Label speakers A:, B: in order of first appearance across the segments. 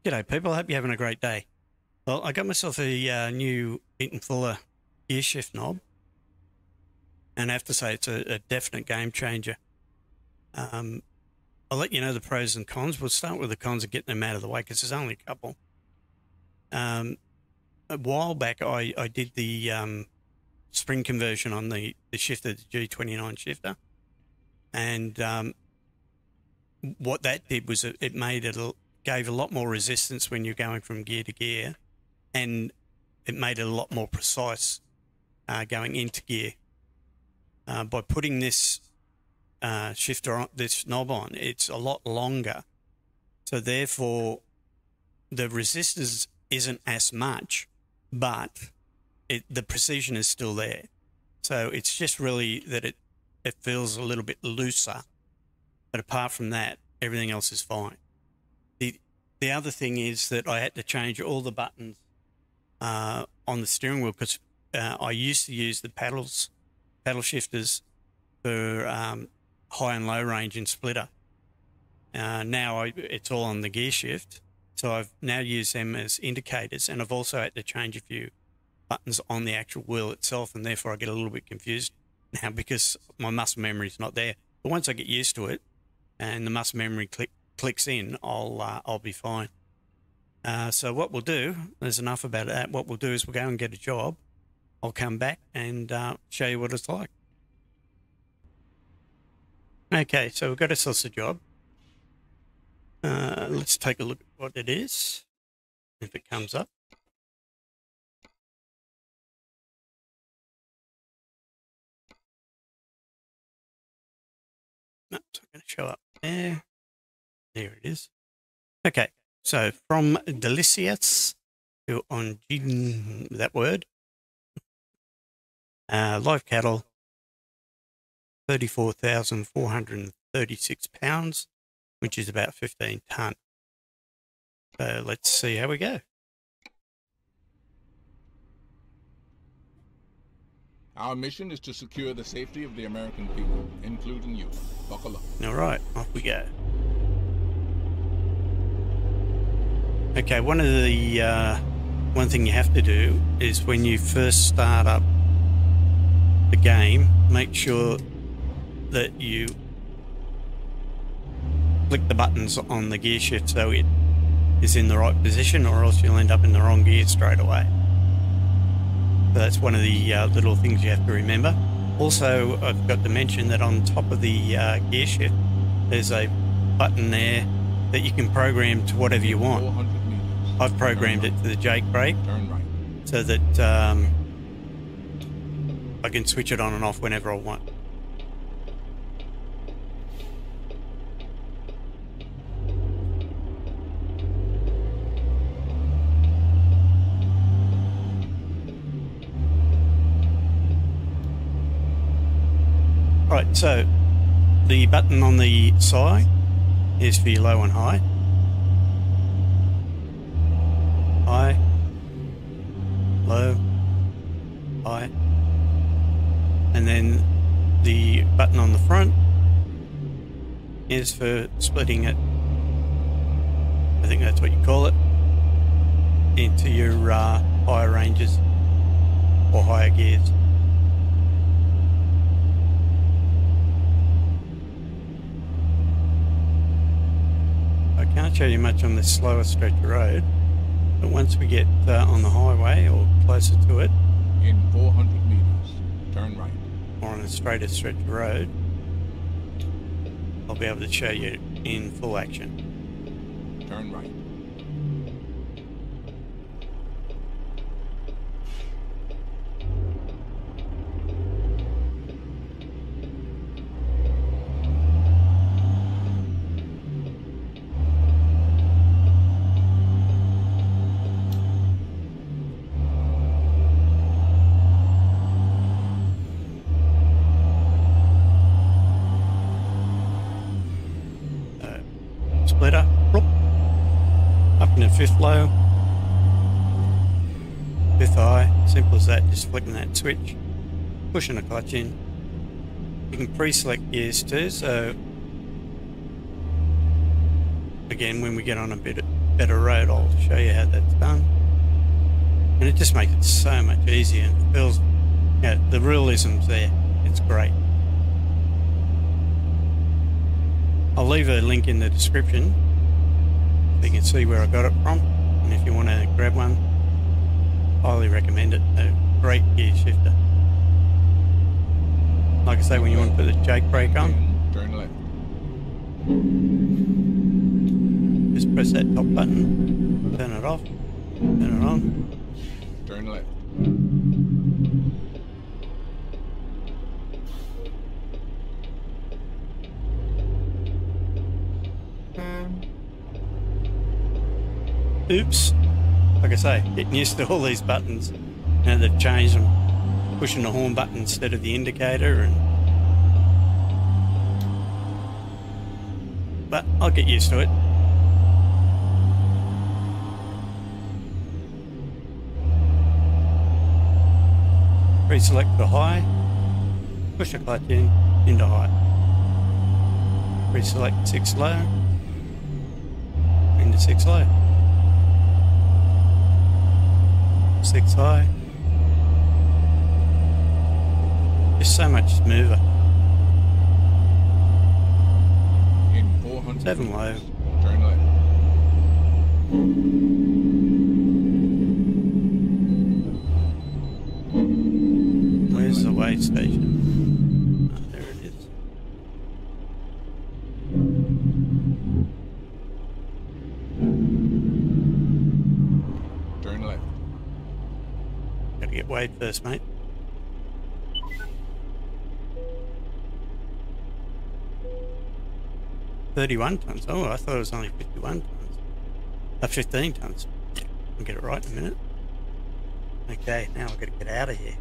A: G'day people, I hope you're having a great day. Well, I got myself a new Eaton Fuller Gear shift knob, and I have to say it's a definite game changer. I'll let you know the pros and cons. We'll start with the cons and getting them out of the way because there's only a couple. A while back I did the spring conversion on the shifter, the G29 shifter, and what that did was it made it gave a lot more resistance when you're going from gear to gear, and it made it a lot more precise going into gear. By putting this shifter on, this knob on, it's a lot longer, so therefore the resistance isn't as much, but the precision is still there. So it's just really that it feels a little bit looser, but apart from that, everything else is fine. The other thing is that I had to change all the buttons on the steering wheel because I used to use the paddle shifters for high and low range and splitter. Now it's all on the gear shift, so I've now used them as indicators, and I've also had to change a few buttons on the actual wheel itself, and therefore I get a little bit confused now because my muscle memory is not there. But once I get used to it and the muscle memory clicks in, I'll be fine. So what we'll do, there's enough about that. What we'll do is we'll go and get a job. I'll come back and show you what it's like. Okay, so we've got ourselves a job. Let's take a look at what it is, if it comes up. No, it's not going to show up there. There it is. Okay, so from delicious to on that word. Live cattle, 34,436 pounds, which is about 15 tonne. So let's see how we go.
B: Our mission is to secure the safety of the American people, including you. Buckle up.
A: All right, off we go. Okay, one thing you have to do is when you first start up the game, make sure that you click the buttons on the gear shift so it is in the right position, or else you'll end up in the wrong gear straight away. So that's one of the little things you have to remember. Also, I've got to mention that on top of the gear shift, there's a button there that you can program to whatever you want.
B: 400 meters.
A: I've programmed it to the Jake brake,
B: Turn right.
A: so that I can switch it on and off whenever I want. Right, so the button on the side is for your low and high. High, low, high. And then the button on the front is for splitting it, I think that's what you call it, into your higher ranges or higher gears. I can't show you much on this slower stretch of road, but once we get on the highway or closer to it,
B: In 400 meters, turn right.
A: or on a straighter stretch of road, I'll be able to show you in full action.
B: Turn right.
A: Splitter, up in the fifth low, fifth high, simple as that, just flicking that switch, pushing the clutch in. You can pre-select gears too, so again when we get on a bit better road, I'll show you how that's done. And it just makes it so much easier. It feels, yeah, the realism's there. It's great. I'll leave a link in the description so you can see where I got it from. And if you want to grab one, highly recommend it. A great gear shifter. Like I say, when you want to put the jake brake on,
B: turn left.
A: just press that top button, turn it off, turn it on.
B: Turn left.
A: Oops. Like I say, getting used to all these buttons. Now they've changed them. Pushing the horn button instead of the indicator, but I'll get used to it. Pre-select for high, push the clutch in into high. Pre-select 6 low, into 6 low. 6 high. Just so much smoother.
B: In 400
A: 7 low.
B: Turn left.
A: Where's the weigh station? Oh, there it is.
B: Turn left.
A: Gotta get weighed first, mate. $31 tons. Oh, I thought it was only 51 tons. 15 tons. I'll get it right in a minute. Okay, now I've got to get out of here.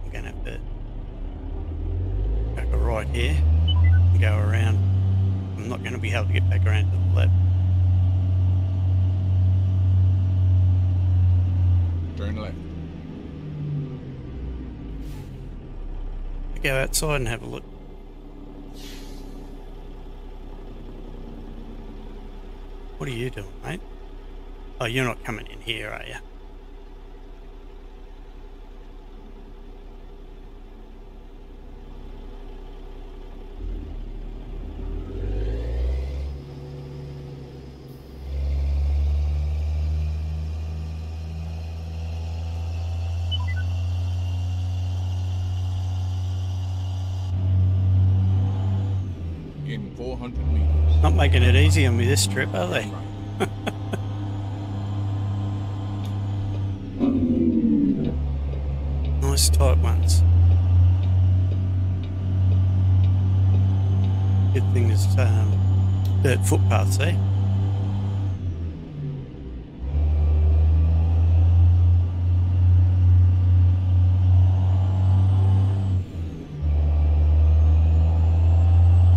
A: I'm going to have to go right here and go around. I'm not going to be able to get back around to the left.
B: Turn left.
A: I'll go outside and have a look. What are you doing, mate? Oh, you're not coming in here, are you?
B: In 400 meters.
A: Not making it easy on me this trip, are they? Nice tight ones. Good thing there's dirt footpaths there.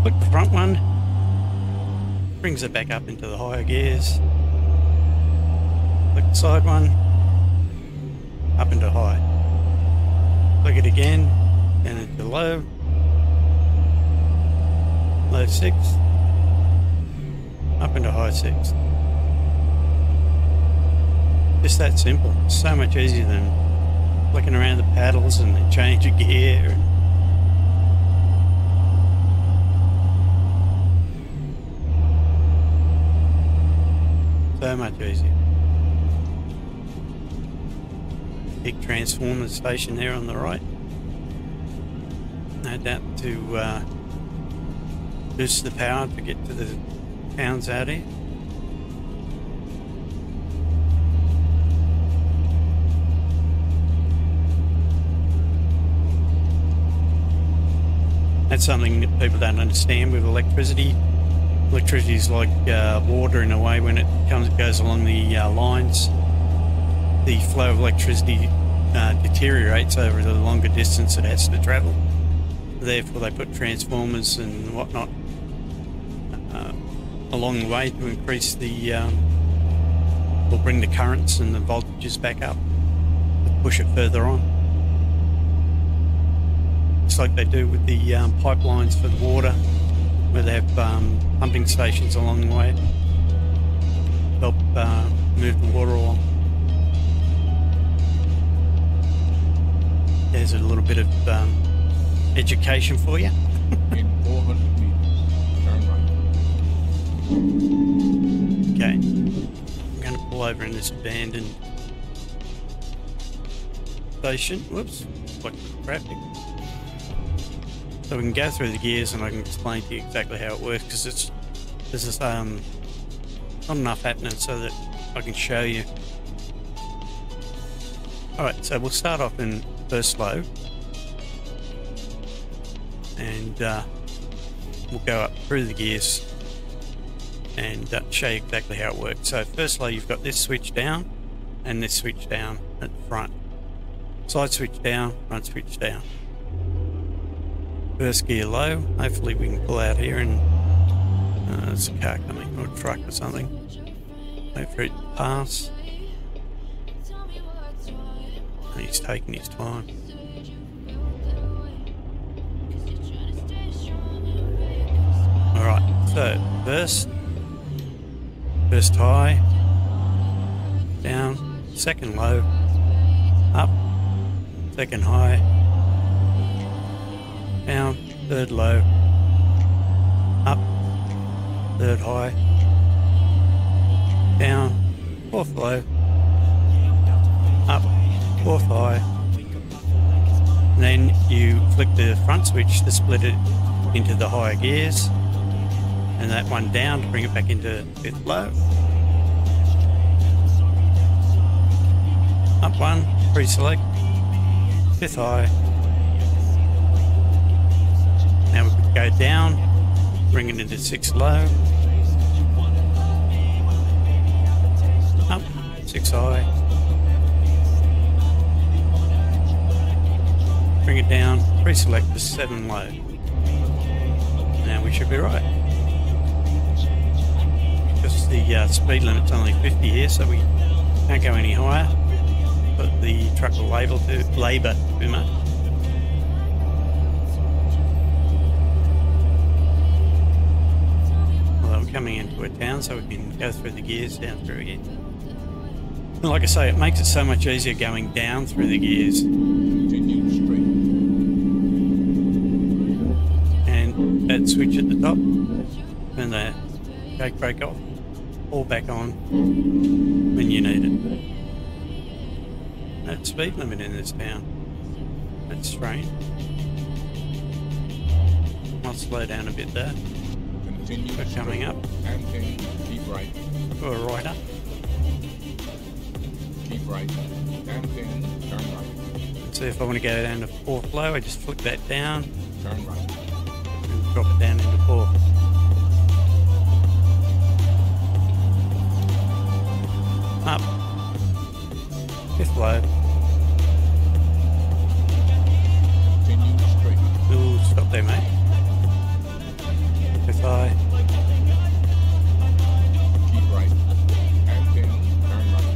A: Click the front one, brings it back up into the higher gears. Click the side one, up into high. Click it again, down into low. Low 6, up into high 6. Just that simple. So much easier than flicking around the paddles and then change a gear. So much easier. Big transformer station there on the right. No doubt to boost the power to get to the towns out here. That's something that people don't understand with electricity. Electricity is like water in a way. When it goes along the lines, the flow of electricity deteriorates over the longer distance it has to travel. Therefore, they put transformers and whatnot along the way to increase the, or bring the currents and the voltages back up, to push it further on. Just like they do with the pipelines for the water, where they have pumping stations along the way. help move the water along. There's a little bit of education for you.
B: In 400 meters, turn right.
A: Okay, I'm going to pull over in this abandoned station. Whoops, like traffic. So we can go through the gears and I can explain to you exactly how it works, because there's not enough happening so that I can show you. Alright, so we'll start off in first low, and we'll go up through the gears and show you exactly how it works. So first low, you've got this switch down and this switch down at the front. Side switch down, front switch down. First gear low. Hopefully we can pull out here and there's a car coming, or a truck or something. Wait for it to pass. He's taking his time. Alright, so first high, down, second low, up, second high, down, third low, up, third high, down, fourth low, up, fourth high, and then you flick the front switch to split it into the higher gears, and that one down to bring it back into fifth low. Up one, pre-select, fifth high. Now we can go down, bring it into sixth low. Up, six high. Bring it down, pre-select to seven low. Now we should be right. Because the speed limit's only 50 here, so we can't go any higher. But the truck will labour too much. Well, we're coming into a town, so we can go through the gears down through here. And like I say, it makes it so much easier going down through the gears.
B: Continue straight.
A: And that switch at the top, and the brake brake off, all back on when you need it. No speed limit in this town. That's strange. I'll slow down a bit there.
B: Continue
A: We're coming up.
B: And then keep right.
A: Or right up.
B: Keep right. And then turn right.
A: So if I want to go down to fourth low, I just flick that down
B: Turn right.
A: and drop it down into fourth. Up. Fifth low.
B: Continue straight.
A: Ooh, stop there, mate. Fifth high.
B: Keep right. And then turn right.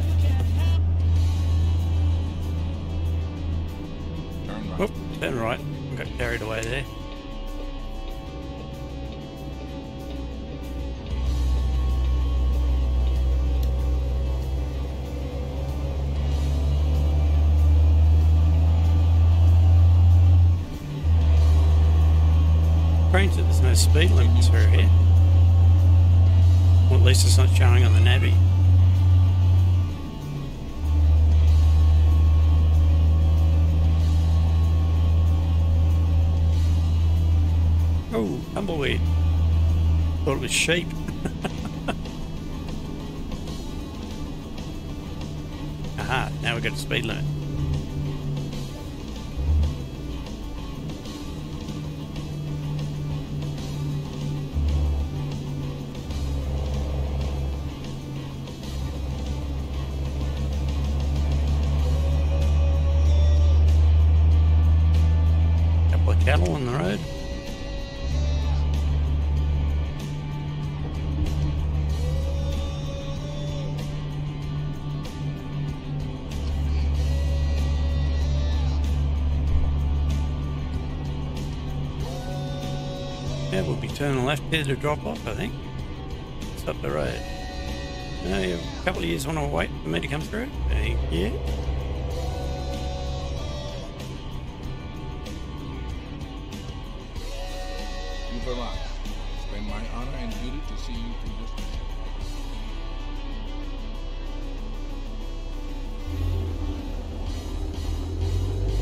B: Turn right.
A: Whoop, turn right. I got carried away there. Strange that there's no speed limit through here. Well, at least it's not showing on the navy. Oh, tumbleweed. Thought it was sheep. Aha, now we've got a speed limit. Couple of cattle on the road. Yeah, we'll be turning left here to drop off, I think. It's up the road. A couple of years on our wait for me to come through. Thank you.
B: You've arrived. It's been my honor and duty to see you through this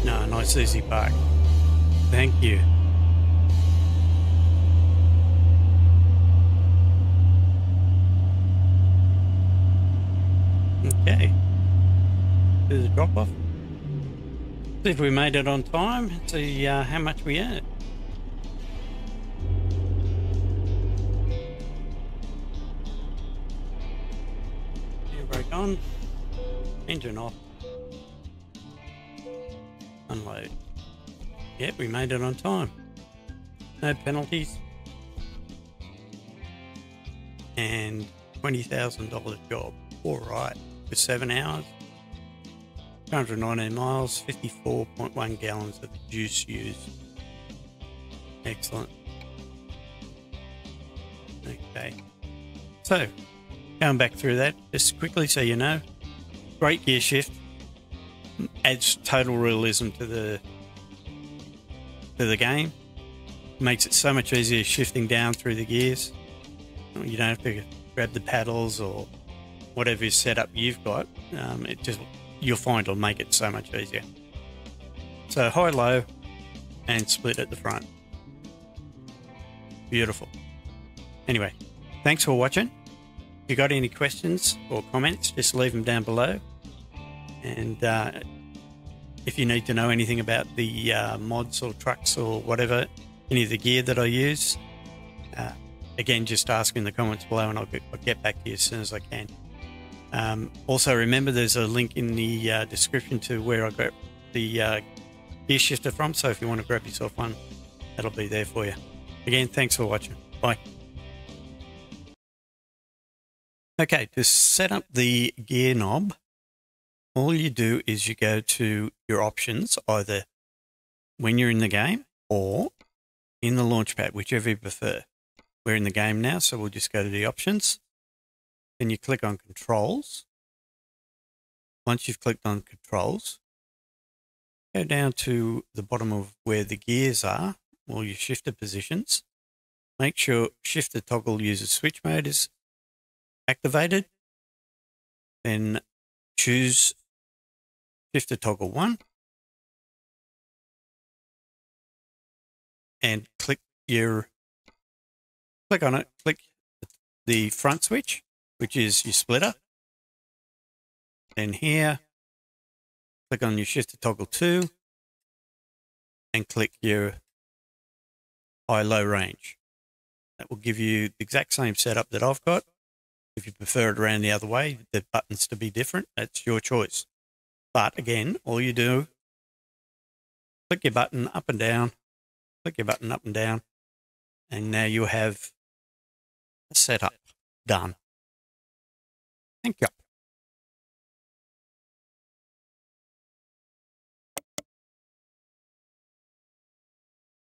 B: mission.
A: No, nice easy park. Thank you. Okay. Do the drop off. See if we made it on time. See how much we earned. Air brake on. Engine off. Unload. Yep, we made it on time. No penalties. And $20,000 job. All right. For 7 hours. 219 miles, 54.1 gallons of juice used. Excellent. Okay. So, going back through that just quickly so you know. Great gear shift. Adds total realism to the game. Makes it so much easier shifting down through the gears. You don't have to grab the paddles or whatever setup you've got. You'll find it'll make it so much easier. So high, low, and split at the front. Beautiful. Anyway, thanks for watching. If you got any questions or comments, just leave them down below. And if you need to know anything about the mods or trucks or whatever, any of the gear that I use, again, just ask in the comments below and I'll get back to you as soon as I can. Also, remember there's a link in the description to where I got the gear shifter from, so if you want to grab yourself one, that'll be there for you. Again, thanks for watching. Bye. Okay, to set up the gear knob, all you do is you go to your options, either when you're in the game or in the launchpad, whichever you prefer. We're in the game now, so we'll just go to the options. Then you click on controls. Once you've clicked on controls, go down to the bottom of where the gears are, or your shifter positions. Make sure shifter toggle uses switch mode is activated. Then choose shifter toggle 1 and click on it, click the front switch, which is your splitter. Then here, click on your shifter toggle 2 and click your high-low range. That will give you the exact same setup that I've got. If you prefer it around the other way, the buttons to be different, that's your choice. But again, all you do, click your button up and down, click your button up and down, and now you have a setup done. Thank you.